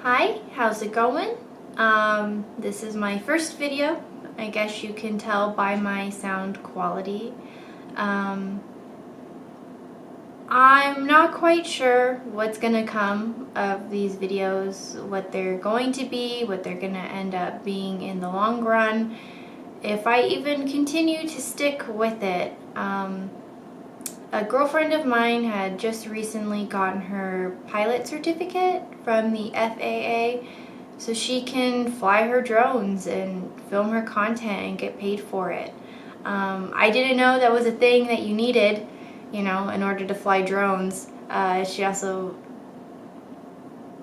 Hi, how's it going? This is my first video. I guess you can tell by my sound quality. Um, I'm not quite sure what's gonna come of these videos, what they're going to be, what they're gonna end up being in the long run, if I even continue to stick with it. A girlfriend of mine had just recently gotten her pilot certificate from the FAA, so she can fly her drones and film her content and get paid for it. I didn't know that was a thing that you needed, in order to fly drones.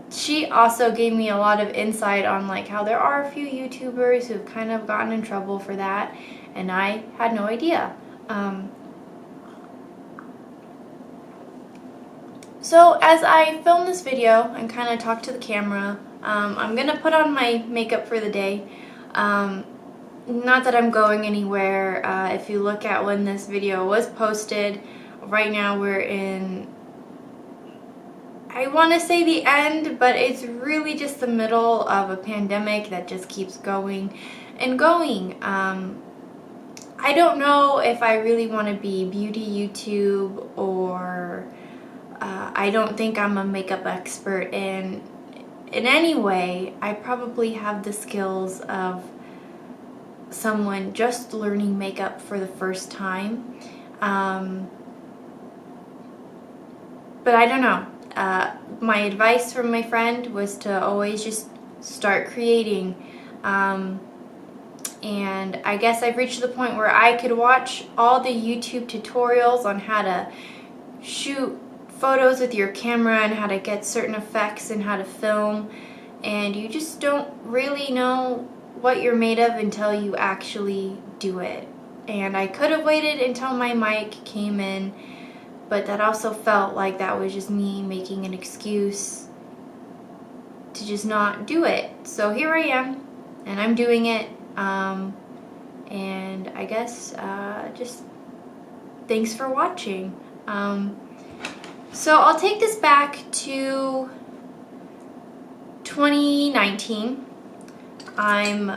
She also gave me a lot of insight on like how there are a few YouTubers who've kind of gotten in trouble for that, and I had no idea. So as I film this video and kind of talk to the camera, I'm going to put on my makeup for the day. Not that I'm going anywhere. If you look at when this video was posted, right now we're in, I want to say the end, but it's really just the middle of a pandemic that just keeps going and going. I don't know if I really want to be beauty YouTube or I don't think I'm a makeup expert in any way. I probably have the skills of someone just learning makeup for the first time. But I don't know. My advice from my friend was to always just start creating. And I guess I've reached the point where I could watch all the YouTube tutorials on how to shoot photos with your camera and how to get certain effects and how to film, and you just don't really know what you're made of until you actually do it. And I could have waited until my mic came in, but that also felt like that was just me making an excuse to just not do it. So here I am, and I'm doing it, and I guess just thanks for watching. So I'll take this back to 2019. I'm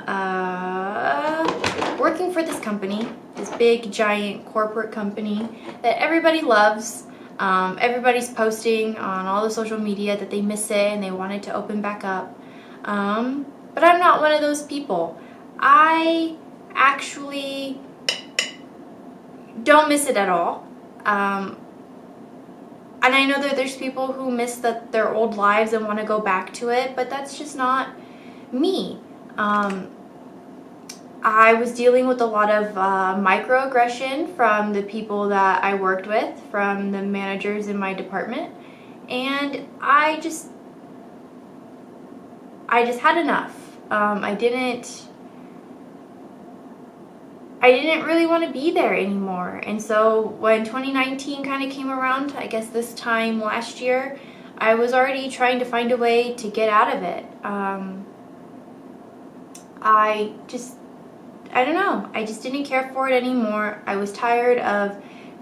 working for this company, this big giant corporate company that everybody loves. Everybody's posting on all the social media that they miss it and they want it to open back up. But I'm not one of those people. I actually don't miss it at all. And I know that there's people who miss their old lives and want to go back to it, but that's just not me. I was dealing with a lot of microaggression from the people that I worked with, from the managers in my department, and I just had enough. I didn't really want to be there anymore. And so when 2019 kind of came around, I guess this time last year, I was already trying to find a way to get out of it. I don't know. I just didn't care for it anymore. I was tired of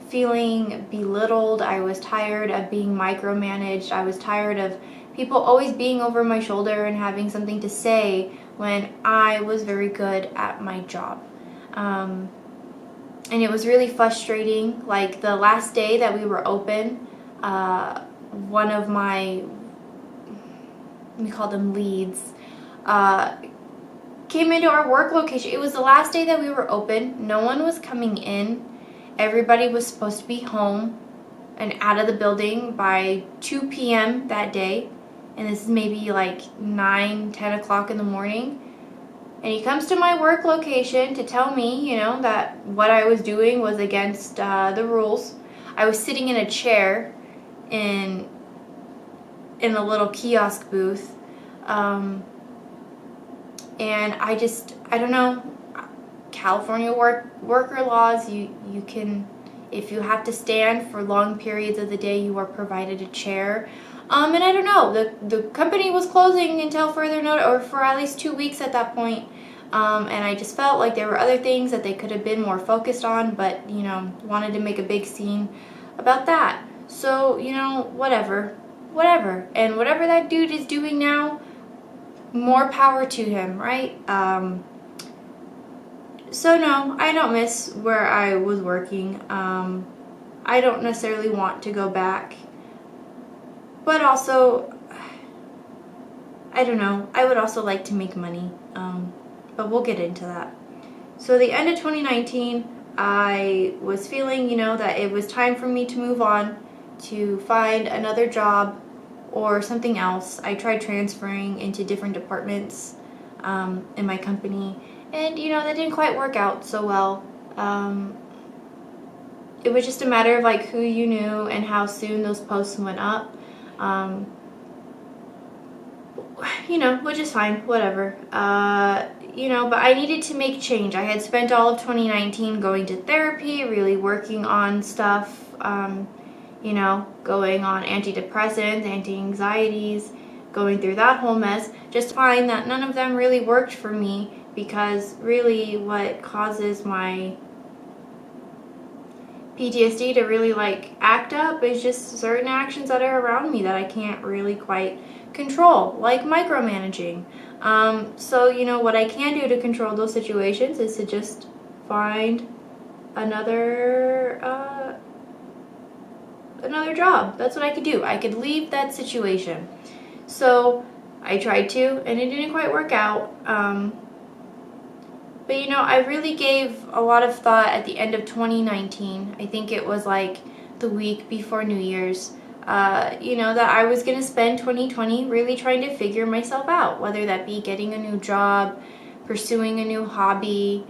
feeling belittled. I was tired of being micromanaged. I was tired of people always being over my shoulder and having something to say when I was very good at my job. And it was really frustrating. Like the last day that we were open, one of my, we call them leads, came into our work location. It was the last day that we were open. No one was coming in. Everybody was supposed to be home and out of the building by 2 p.m. that day. And this is maybe like 9, 10 o'clock in the morning. And he comes to my work location to tell me, that what I was doing was against the rules. I was sitting in a chair in a little kiosk booth. And I don't know, California worker laws, you can, if you have to stand for long periods of the day, you are provided a chair. And I don't know, the company was closing until further notice, or for at least 2 weeks at that point. And I just felt like there were other things that they could have been more focused on, but, wanted to make a big scene about that. So, whatever. And whatever that dude is doing now, more power to him, right? So no, I don't miss where I was working. I don't necessarily want to go back, but also, I don't know, I would also like to make money, but we'll get into that. So the end of 2019, I was feeling, that it was time for me to move on, to find another job or something else. I tried transferring into different departments in my company, and that didn't quite work out so well. It was just a matter of like who you knew and how soon those posts went up. Which is fine, whatever. But I needed to make change. I had spent all of 2019 going to therapy, really working on stuff, going on antidepressants, anti-anxieties, going through that whole mess, just to find that none of them really worked for me, because really what causes my PTSD to really act up is just certain actions that are around me that I can't really quite control, like micromanaging. So what I can do to control those situations is to just find another job. That's what I could do. I could leave that situation. So I tried to, and it didn't quite work out. But I really gave a lot of thought at the end of 2019. I think it was like the week before New Year's. That I was going to spend 2020 really trying to figure myself out, whether that be getting a new job, pursuing a new hobby,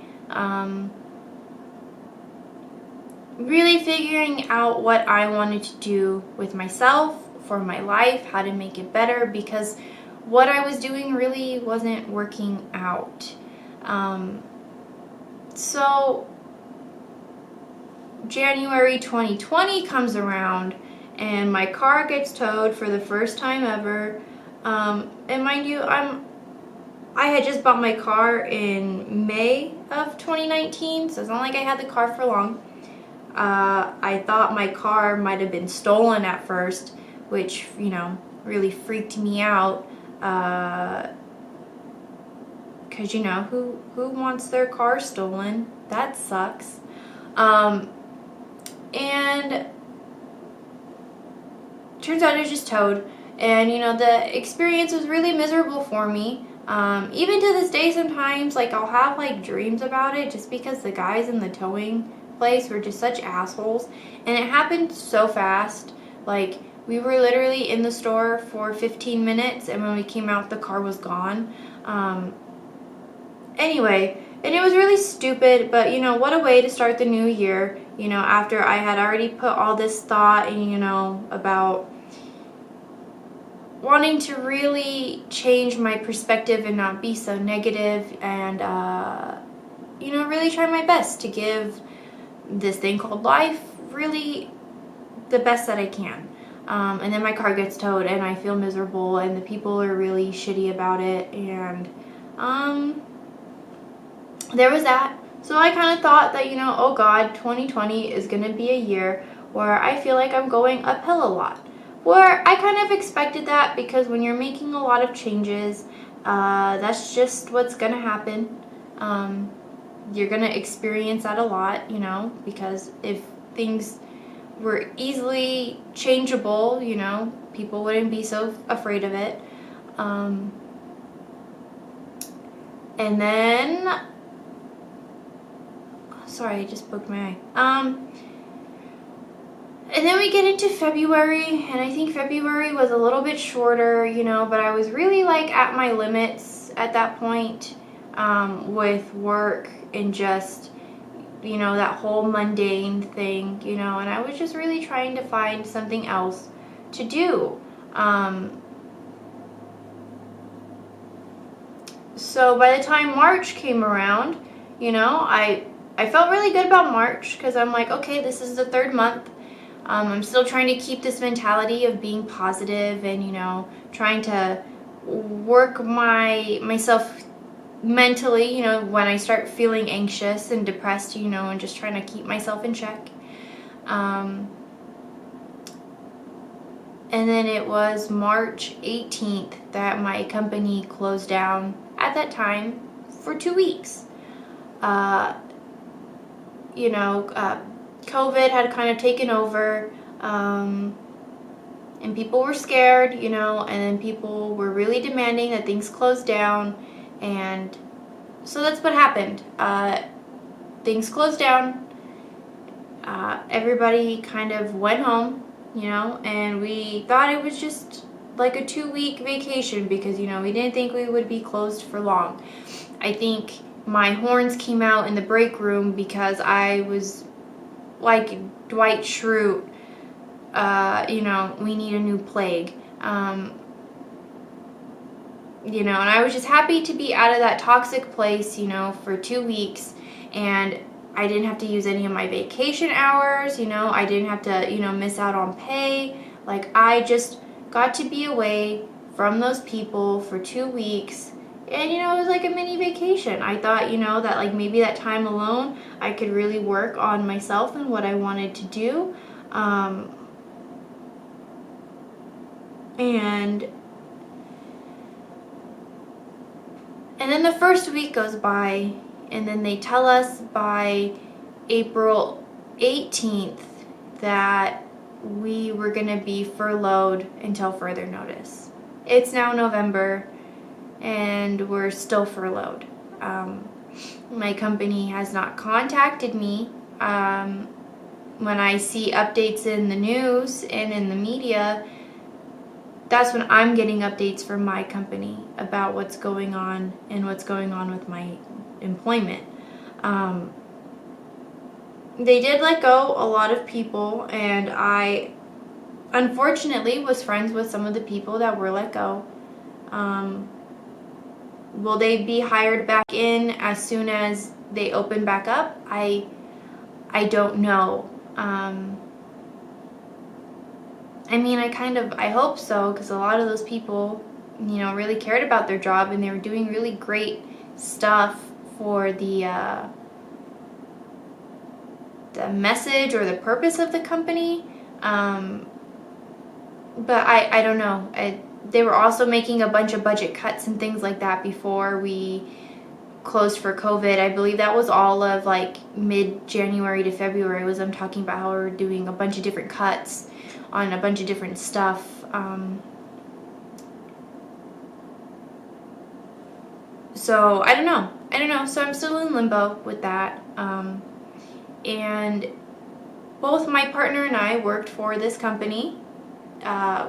really figuring out what I wanted to do with myself, for my life, how to make it better, because what I was doing really wasn't working out. So January 2020 comes around, and my car gets towed for the first time ever. And mind you, I had just bought my car in May of 2019, so it's not like I had the car for long. I thought my car might have been stolen at first, which, really freaked me out. Because, who wants their car stolen? That sucks. And turns out it was just towed. And, the experience was really miserable for me. Even to this day, sometimes, I'll have, dreams about it, just because the guys in the towing place were just such assholes. And it happened so fast. We were literally in the store for 15 minutes, and when we came out, the car was gone. Anyway, and it was really stupid, but what a way to start the new year, after I had already put all this thought and, about wanting to really change my perspective and not be so negative, and, really try my best to give this thing called life really the best that I can. And then my car gets towed, and I feel miserable, and the people are really shitty about it, and, there was that. So I kind of thought that, oh God, 2020 is going to be a year where I feel like I'm going uphill a lot. Where I kind of expected that, because when you're making a lot of changes, that's just what's going to happen. You're going to experience that a lot, because if things were easily changeable, people wouldn't be so afraid of it. And then... Sorry, I just poked my eye. And then we get into February, and I think February was a little bit shorter, but I was really at my limits at that point, with work and just, that whole mundane thing, and I was just really trying to find something else to do. So by the time March came around, I felt really good about March, because I'm like, okay, this is the third month. I'm still trying to keep this mentality of being positive and, trying to work myself mentally, when I start feeling anxious and depressed, and just trying to keep myself in check. And And then it was March 18th that my company closed down at that time for 2 weeks. COVID had kind of taken over, and people were scared, and then people were really demanding that things close down, and so that's what happened. Things closed down, everybody kind of went home, and we thought it was just like a 2-week vacation because, we didn't think we would be closed for long. I think my horns came out in the break room because I was like Dwight Schrute, we need a new plague. And I was just happy to be out of that toxic place, for 2 weeks, and I didn't have to use any of my vacation hours, I didn't have to, miss out on pay. Like, I just got to be away from those people for 2 weeks, and, it was like a mini vacation. I thought, that like maybe that time alone, I could really work on myself and what I wanted to do. And then the first week goes by, and then they tell us by April 18th that we were going to be furloughed until further notice. It's now November, and we're still furloughed. My company has not contacted me. When I see updates in the news and in the media, that's when I'm getting updates from my company about what's going on and what's going on with my employment. They did let go a lot of people, and I unfortunately was friends with some of the people that were let go. Will they be hired back in as soon as they open back up? I don't know. I hope so, because a lot of those people, really cared about their job, and they were doing really great stuff for the message or the purpose of the company. But I don't know. They were also making a bunch of budget cuts and things like that before we closed for COVID. I believe that was all of like mid-January to February was them talking about how we're doing a bunch of different cuts on a bunch of different stuff. So I don't know. So I'm still in limbo with that. And both my partner and I worked for this company.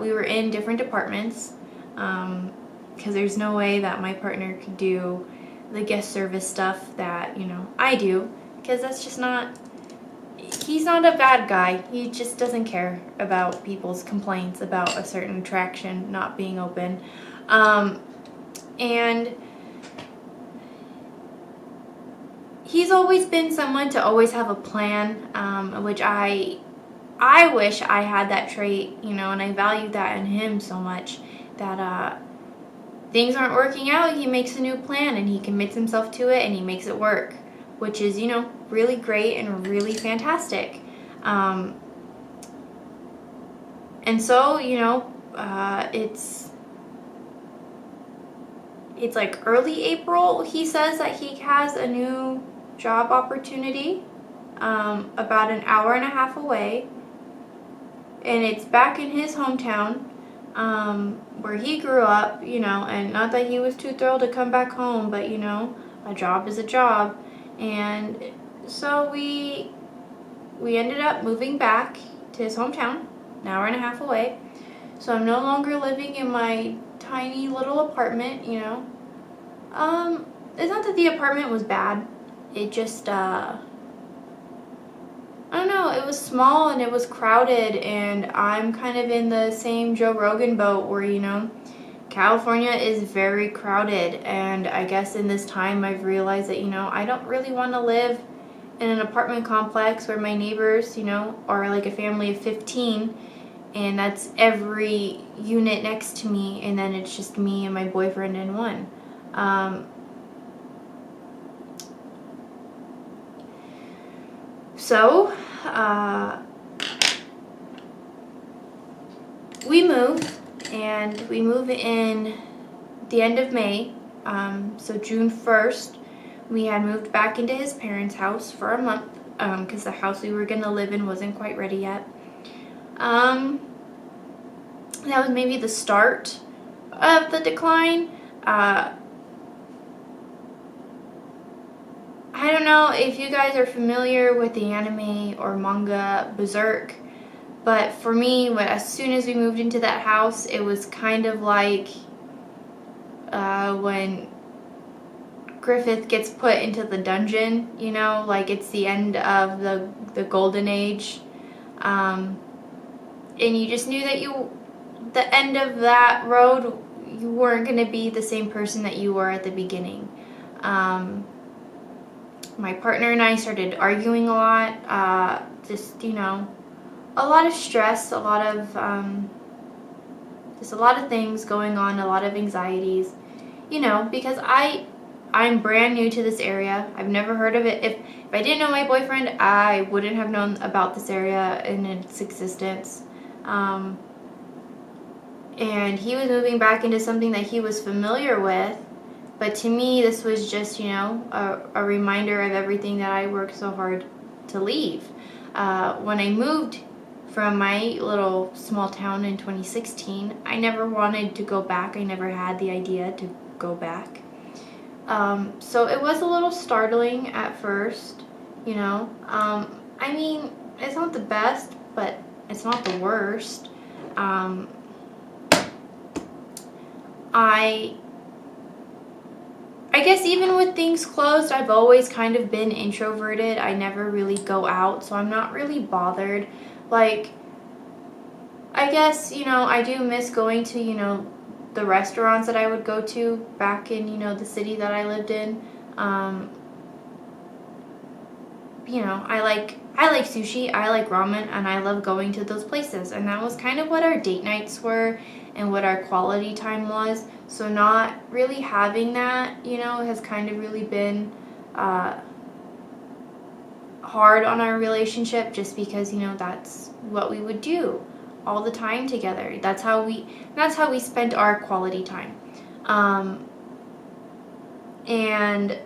We were in different departments, because there's no way that my partner could do the guest service stuff that, I do, because that's just not, he's not a bad guy. He just doesn't care about people's complaints about a certain attraction not being open. And he's always been someone to always have a plan, which I wish I had that trait, and I value that in him so much, that things aren't working out, he makes a new plan and he commits himself to it and he makes it work, which is, really great and really fantastic. And so, it's like early April, he says that he has a new job opportunity, about an hour and a half away. And it's back in his hometown, where he grew up, and not that he was too thrilled to come back home, but, a job is a job. And so we ended up moving back to his hometown, an hour and a half away. So I'm no longer living in my tiny little apartment, It's not that the apartment was bad. It just, I don't know, it was small and it was crowded, and I'm kind of in the same Joe Rogan boat where, California is very crowded, and I guess in this time I've realized that, I don't really want to live in an apartment complex where my neighbors, are like a family of 15, and that's every unit next to me, and then it's just me and my boyfriend in one. So, we move, and we move in the end of May. So June 1st, we had moved back into his parents' house for a month because the house we were going to live in wasn't quite ready yet. That was maybe the start of the decline. I don't know if you guys are familiar with the anime or manga Berserk, but for me, as soon as we moved into that house, it was kind of like when Griffith gets put into the dungeon, you know, like it's the end of the golden age. And you just knew that the end of that road, you weren't going to be the same person that you were at the beginning. My partner and I started arguing a lot, just, you know, a lot of stress, a lot of, just a lot of things going on, a lot of anxieties, you know, because I'm brand new to this area. I've never heard of it. If I didn't know my boyfriend, I wouldn't have known about this area and its existence. And he was moving back into something that he was familiar with. But to me, this was just, you know, a reminder of everything that I worked so hard to leave. When I moved from my little small town in 2016, I never wanted to go back. I never had the idea to go back. So it was a little startling at first, you know. I mean, it's not the best, but it's not the worst. I guess even with things closed, I've always kind of been introverted. I never really go out, so I'm not really bothered. Like, I guess, you know, I do miss going to, you know, the restaurants that I would go to back in, you know, the city that I lived in. You know, I like sushi, I like ramen, and I love going to those places. And that was kind of what our date nights were and what our quality time was. So not really having that, you know, has kind of really been hard on our relationship, just because, you know, that's what we would do all the time together. That's how we spent our quality time. And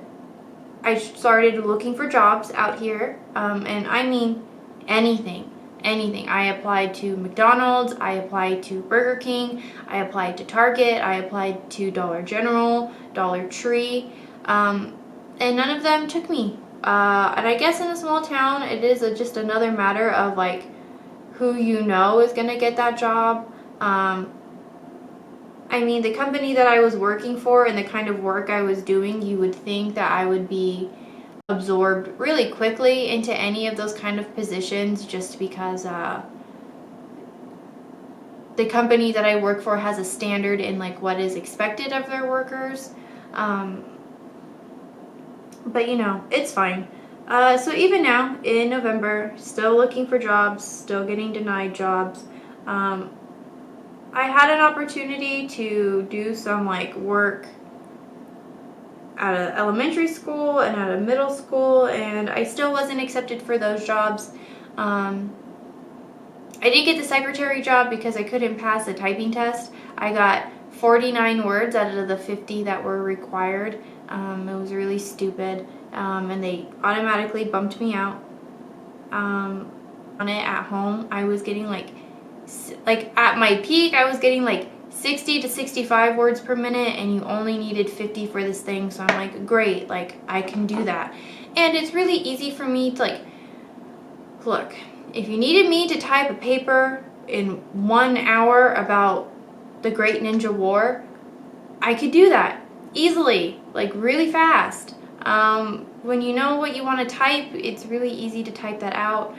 I started looking for jobs out here, and I mean anything. I applied to McDonald's, I applied to Burger King, I applied to Target, I applied to Dollar General, Dollar Tree, and none of them took me. And I guess in a small town, it is just another matter of like who you know is gonna get that job. I mean, the company that I was working for and the kind of work I was doing, you would think that I would be absorbed really quickly into any of those kind of positions, just because the company that I work for has a standard in like what is expected of their workers. But you know, it's fine. So even now in November, still looking for jobs, still getting denied jobs. I had an opportunity to do some like work at an elementary school and at a middle school, and I still wasn't accepted for those jobs. I did get the secretary job because I couldn't pass a typing test. I got 49 words out of the 50 that were required. It was really stupid, and they automatically bumped me out. On it at home, I was getting like at my peak, I was getting like 60 to 65 words per minute, and you only needed 50 for this thing. So I'm like, great, like I can do that. And it's really easy for me to like, look, if you needed me to type a paper in 1 hour about the Great Ninja War, I could do that easily, like really fast. When you know what you want to type, it's really easy to type that out.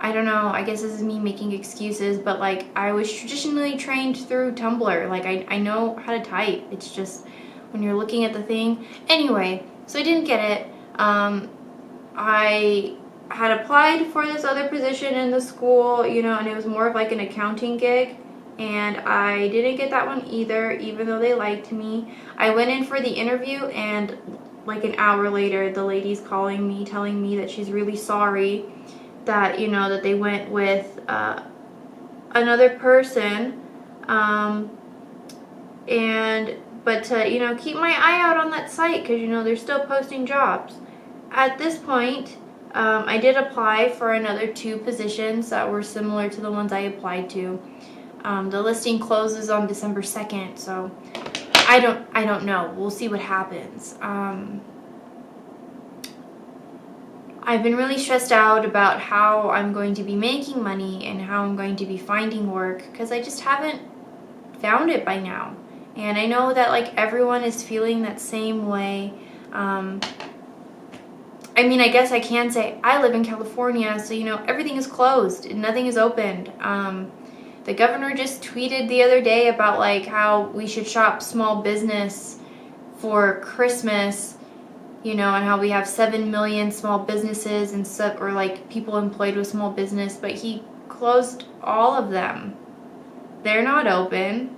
I don't know, I guess this is me making excuses, but like I was traditionally trained through Tumblr. Like I know how to type. It's just when you're looking at the thing. Anyway, so I didn't get it. I had applied for this other position in the school, you know, and it was more of like an accounting gig. And I didn't get that one either, even though they liked me. I went in for the interview, and like an hour later, the lady's calling me, telling me that she's really sorry that, you know, that they went with another person But to, keep my eye out on that site, because, they're still posting jobs. At this point, I did apply for another 2 positions that were similar to the ones I applied to. The listing closes on December 2nd, so I don't know. We'll see what happens. I've been really stressed out about how I'm going to be making money and how I'm going to be finding work, because I just haven't found it by now. And I know that like everyone is feeling that same way. I mean, I guess I can say I live in California, so everything is closed and nothing is opened. The governor just tweeted the other day about like how we should shop small business for Christmas, and how we have 7 million small businesses and stuff, or like people employed with small business, but he closed all of them. They're not open.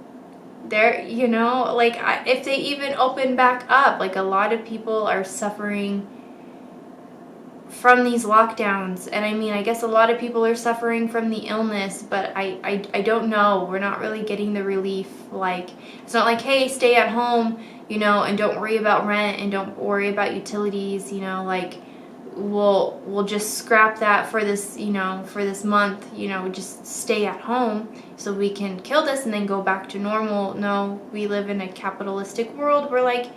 They're, if they even open back up, like a lot of people are suffering from these lockdowns. And I mean, I guess a lot of people are suffering from the illness, but I don't know. We're not really getting the relief. Like, it's not like, hey, stay at home, and don't worry about rent and don't worry about utilities, like we'll just scrap that for this, for this month, just stay at home so we can kill this and then go back to normal. No, we live in a capitalistic world where like,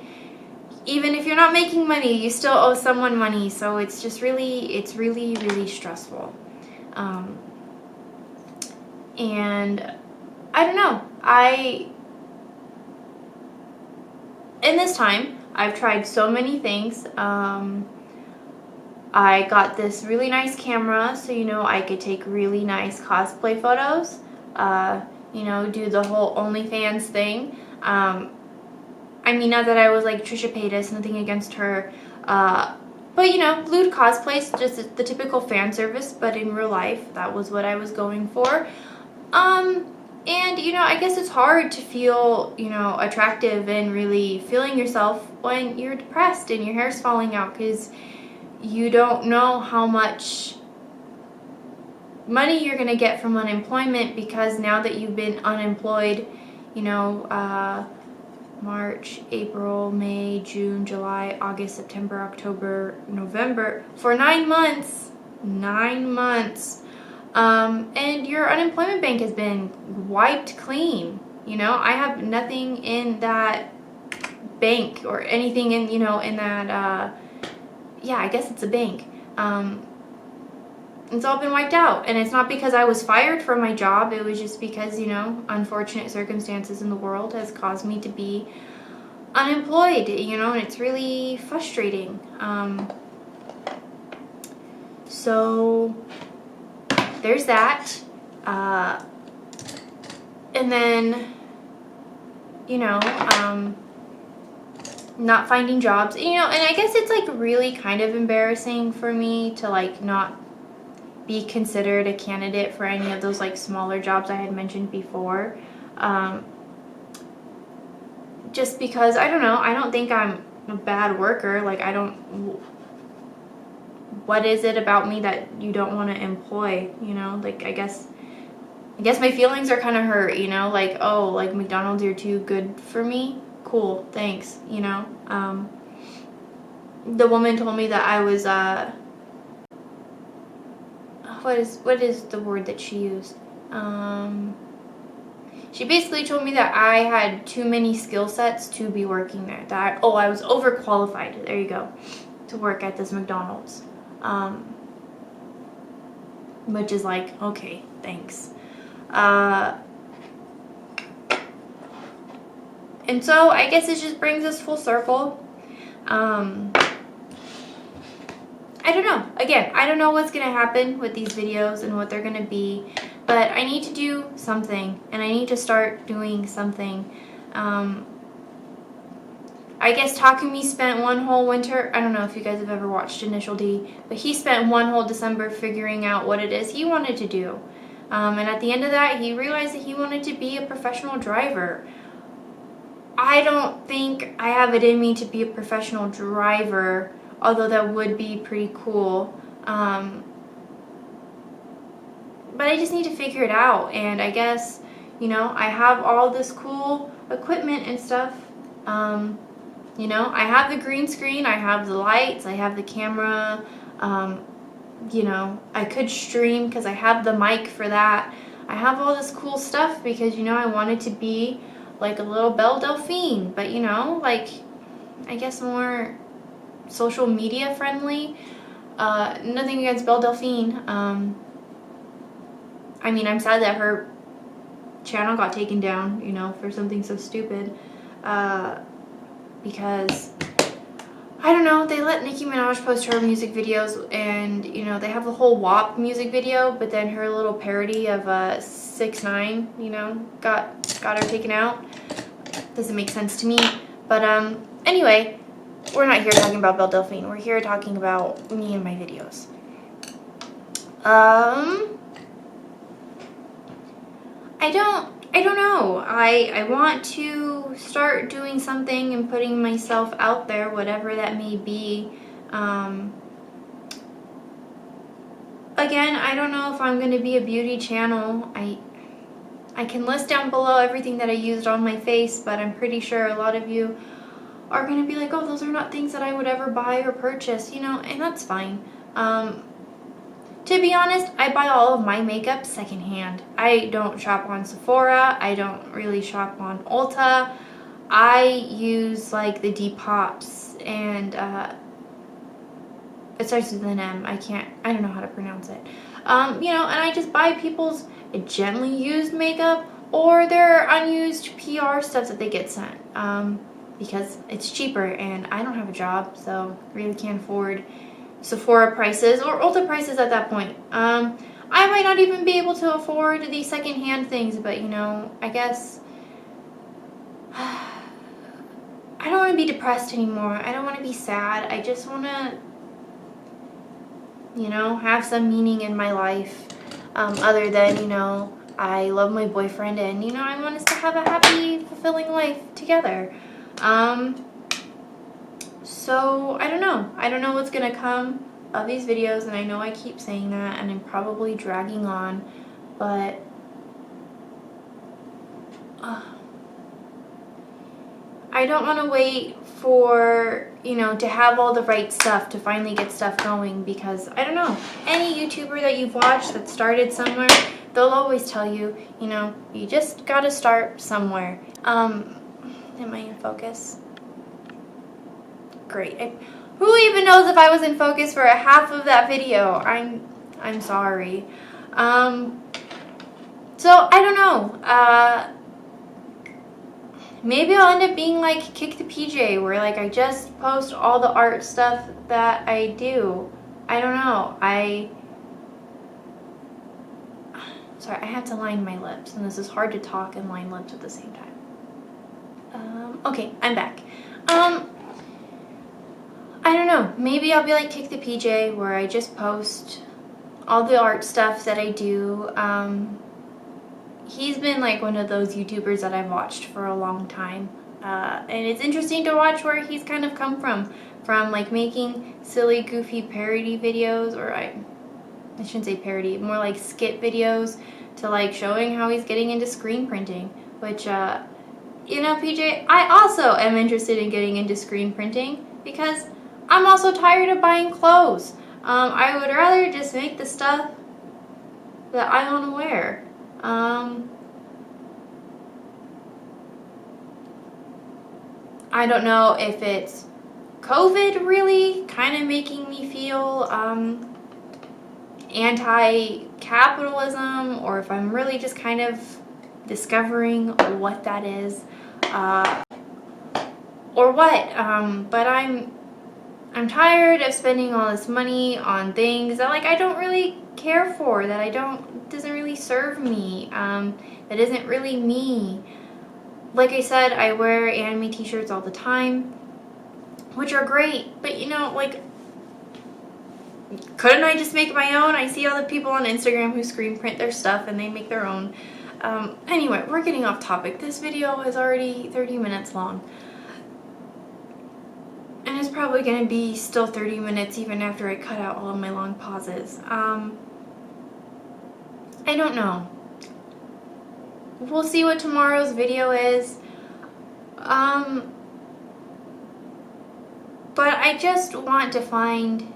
even if you're not making money, you still owe someone money. So it's just really, really stressful. And I don't know. In this time, I've tried so many things. I got this really nice camera, so I could take really nice cosplay photos. Do the whole OnlyFans thing. I mean, not that I was like Trisha Paytas, nothing against her. But lewd cosplays, just the typical fan service, but in real life, that was what I was going for. And, I guess it's hard to feel, attractive and really feeling yourself when you're depressed and your hair's falling out, because you don't know how much money you're going to get from unemployment, because now that you've been unemployed, March, April, May, June, July, August, September, October, November, for 9 months. 9 months. And your unemployment bank has been wiped clean. I have nothing in that bank or anything in, in that, yeah, I guess it's a bank. It's all been wiped out. And it's not because I was fired from my job. It was just because, unfortunate circumstances in the world has caused me to be unemployed, and it's really frustrating. So there's that. And then, not finding jobs, and I guess it's like really kind of embarrassing for me to like not be considered a candidate for any of those like smaller jobs I had mentioned before. Just because, I don't know, I don't think I'm a bad worker. Like, what is it about me that you don't want to employ, like, I guess my feelings are kind of hurt, like, oh, like McDonald's, you're too good for me. Cool, thanks, the woman told me that I was, what is the word that she used? She basically told me that I had too many skill sets to be working there. That I was overqualified. There you go, to work at this McDonald's. Which is like, okay, thanks. And so I guess it just brings us full circle. I don't know. Again, I don't know what's going to happen with these videos and what they're going to be, but I need to do something, and I need to start doing something. I guess Takumi spent one whole winter, I don't know if you guys have ever watched Initial D, but he spent one whole December figuring out what it is he wanted to do. And at the end of that, he realized that he wanted to be a professional driver. I don't think I have it in me to be a professional driver, although that would be pretty cool. But I just need to figure it out, and I guess, You know, I have all this cool equipment and stuff. You know, I have the green screen, I have the lights, I have the camera. You know, I could stream because I have the mic for that. I have all this cool stuff because, you know, I wanted to be like a little Belle Delphine, but, you know, like, I guess more social media friendly. Nothing against Belle Delphine. I mean, I'm sad that her channel got taken down, you know, for something so stupid. Because, I don't know, they let Nicki Minaj post her music videos, and, you know, they have the whole WAP music video, but then her little parody of 6ix9ine, you know, got her taken out. Doesn't make sense to me. But anyway, we're not here talking about Belle Delphine. We're here talking about me and my videos. I don't know. I want to start doing something and putting myself out there, whatever that may be. Again, I don't know if I'm going to be a beauty channel. I can list down below everything that I used on my face, but I'm pretty sure a lot of you are going to be like, oh, those are not things that I would ever buy or purchase, you know, and that's fine. To be honest, I buy all of my makeup secondhand. I don't shop on Sephora. I don't really shop on Ulta. I use like the Depop's, and it starts with an M. I don't know how to pronounce it. You know, and I just buy people's gently used makeup or their unused PR stuff that they get sent. Because it's cheaper, and I don't have a job, so really can't afford Sephora prices or Ulta prices at that point. I might not even be able to afford these secondhand things, but you know, I guess I don't want to be depressed anymore. I don't want to be sad. I just want to, you know, have some meaning in my life, other than, you know, I love my boyfriend, and, you know, I want us to have a happy, fulfilling life together. So, I don't know. I don't know what's going to come of these videos, and I know I keep saying that, and I'm probably dragging on, but I don't want to wait for, you know, to have all the right stuff to finally get stuff going, because, I don't know, any YouTuber that you've watched that started somewhere, they'll always tell you, you know, you just gotta start somewhere. Am I in focus? Great. Who even knows if I was in focus for a half of that video? I'm sorry. So I don't know. Maybe I'll end up being like Kick the PJ, where like I just post all the art stuff that I do. I don't know. Sorry, I have to line my lips, and this is hard to talk and line lips at the same time. Okay, I'm back. I don't know, maybe I'll be like Kick the PJ, where I just post all the art stuff that I do. He's been like one of those YouTubers that I've watched for a long time. And it's interesting to watch where he's kind of come from like making silly, goofy parody videos, or I shouldn't say parody, more like skit videos, to like showing how he's getting into screen printing, which, you know, PJ, I also am interested in getting into screen printing, because I'm also tired of buying clothes. I would rather just make the stuff that I want to wear. I don't know if it's COVID really kind of making me feel anti-capitalism, or if I'm really just kind of discovering what that is, or what. But I'm tired of spending all this money on things that like I don't really care for, that doesn't really serve me, that isn't really me. Like I said, I wear anime t-shirts all the time, which are great, but you know, like, couldn't I just make my own? I see all the people on Instagram who screen print their stuff and they make their own. Anyway, we're getting off topic. This video is already 30 minutes long. And it's probably going to be still 30 minutes even after I cut out all of my long pauses. I don't know. we'll see what tomorrow's video is. But I just want to find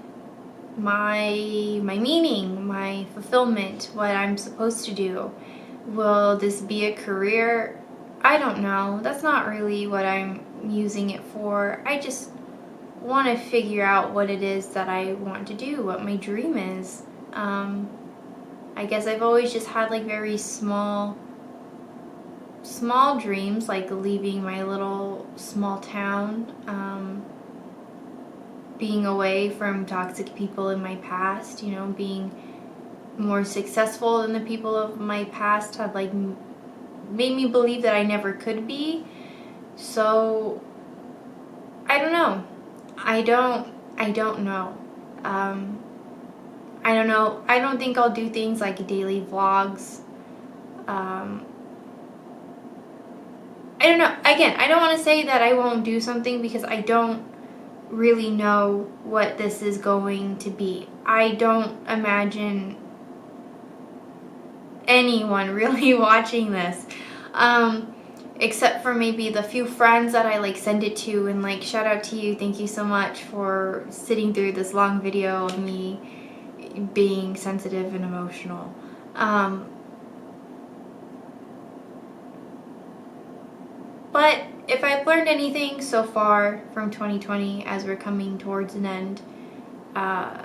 my meaning, my fulfillment, what I'm supposed to do. Will this be a career? I don't know. That's not really what I'm using it for. I just want to figure out what it is that I want to do, what my dream is. I guess I've always just had like very small dreams, like leaving my little small town, being away from toxic people in my past, you know, being more successful than the people of my past had like made me believe that I never could be. So I don't know. I don't know. I don't know. I don't think I'll do things like daily vlogs. I don't know. Again, I don't want to say that I won't do something because I don't really know what this is going to be. I don't imagine anyone really watching this, except for maybe the few friends that I like send it to, and like, shout out to you, thank you so much for sitting through this long video of me being sensitive and emotional. But if I've learned anything so far from 2020 as we're coming towards an end, I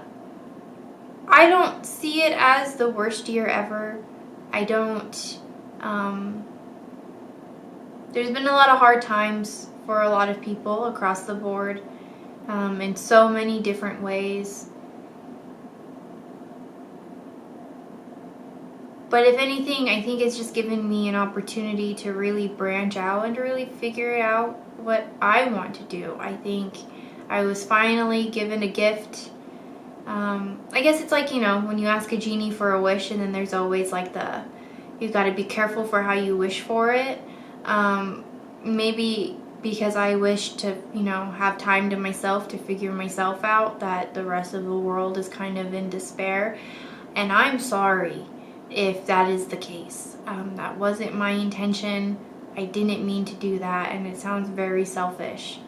don't see it as the worst year ever. I don't, there's been a lot of hard times for a lot of people across the board, in so many different ways. But if anything, I think it's just given me an opportunity to really branch out and to really figure out what I want to do. I think I was finally given a gift. I guess it's like, you know, when you ask a genie for a wish, and then there's always like you've got to be careful for how you wish for it. Maybe because I wish to, you know, have time to myself to figure myself out, that the rest of the world is kind of in despair. And I'm sorry if that is the case. That wasn't my intention. I didn't mean to do that, and it sounds very selfish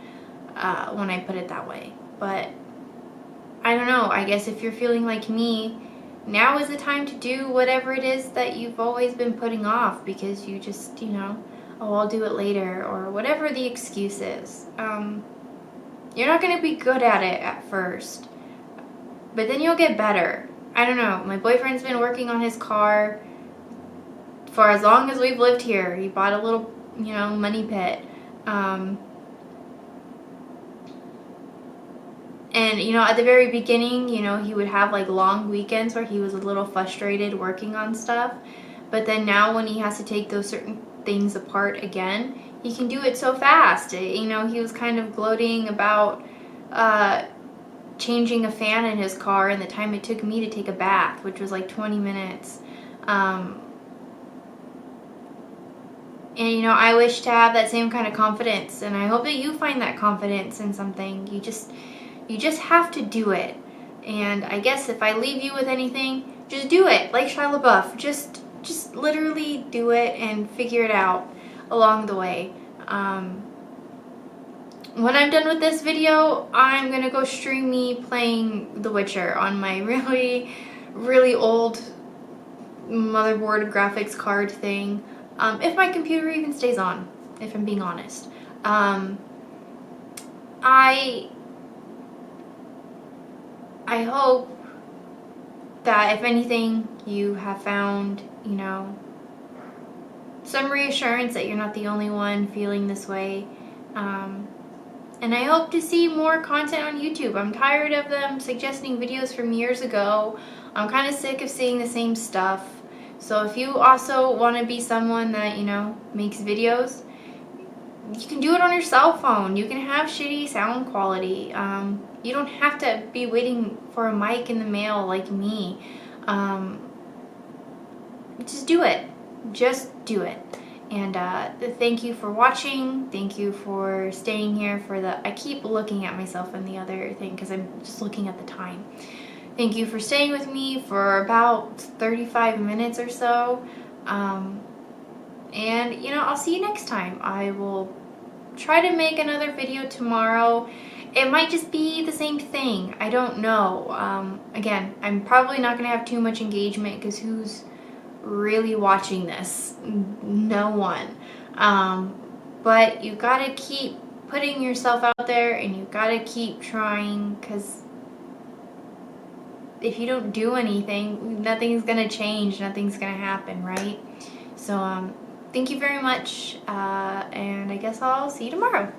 when I put it that way. But I don't know, I guess if you're feeling like me, now is the time to do whatever it is that you've always been putting off because you just, you know, oh, I'll do it later, or whatever the excuse is. You're not going to be good at it at first, but then you'll get better. I don't know, my boyfriend's been working on his car for as long as we've lived here. He bought a little, you know, money pit. And, you know, at the very beginning, you know, he would have like long weekends where he was a little frustrated working on stuff. But then now when he has to take those certain things apart again, he can do it so fast. You know, he was kind of gloating about changing a fan in his car and the time it took me to take a bath, which was like 20 minutes. And, you know, I wish to have that same kind of confidence, and I hope that you find that confidence in something. You just have to do it. And I guess if I leave you with anything, just do it. Like Shia LaBeouf, just literally do it and figure it out along the way. When I'm done with this video, I'm gonna go stream me playing The Witcher on my really, really old motherboard graphics card thing. If my computer even stays on, if I'm being honest. I hope that if anything, you have found, you know, some reassurance that you're not the only one feeling this way. And I hope to see more content on YouTube. I'm tired of them suggesting videos from years ago. I'm kind of sick of seeing the same stuff. So if you also want to be someone that, you know, makes videos, you can do it on your cell phone. You can have shitty sound quality. You don't have to be waiting for a mic in the mail like me. Just do it. Just do it. And thank you for watching. Thank you for staying here for I keep looking at myself in the other thing because I'm just looking at the time. Thank you for staying with me for about 35 minutes or so. And, you know, I'll see you next time. I will try to make another video tomorrow. It might just be the same thing. I don't know. Again, I'm probably not going to have too much engagement because who's really watching this? No one. But you got to keep putting yourself out there, and you got to keep trying, because if you don't do anything, nothing's going to change. Nothing's going to happen, right? So, thank you very much, and I guess I'll see you tomorrow.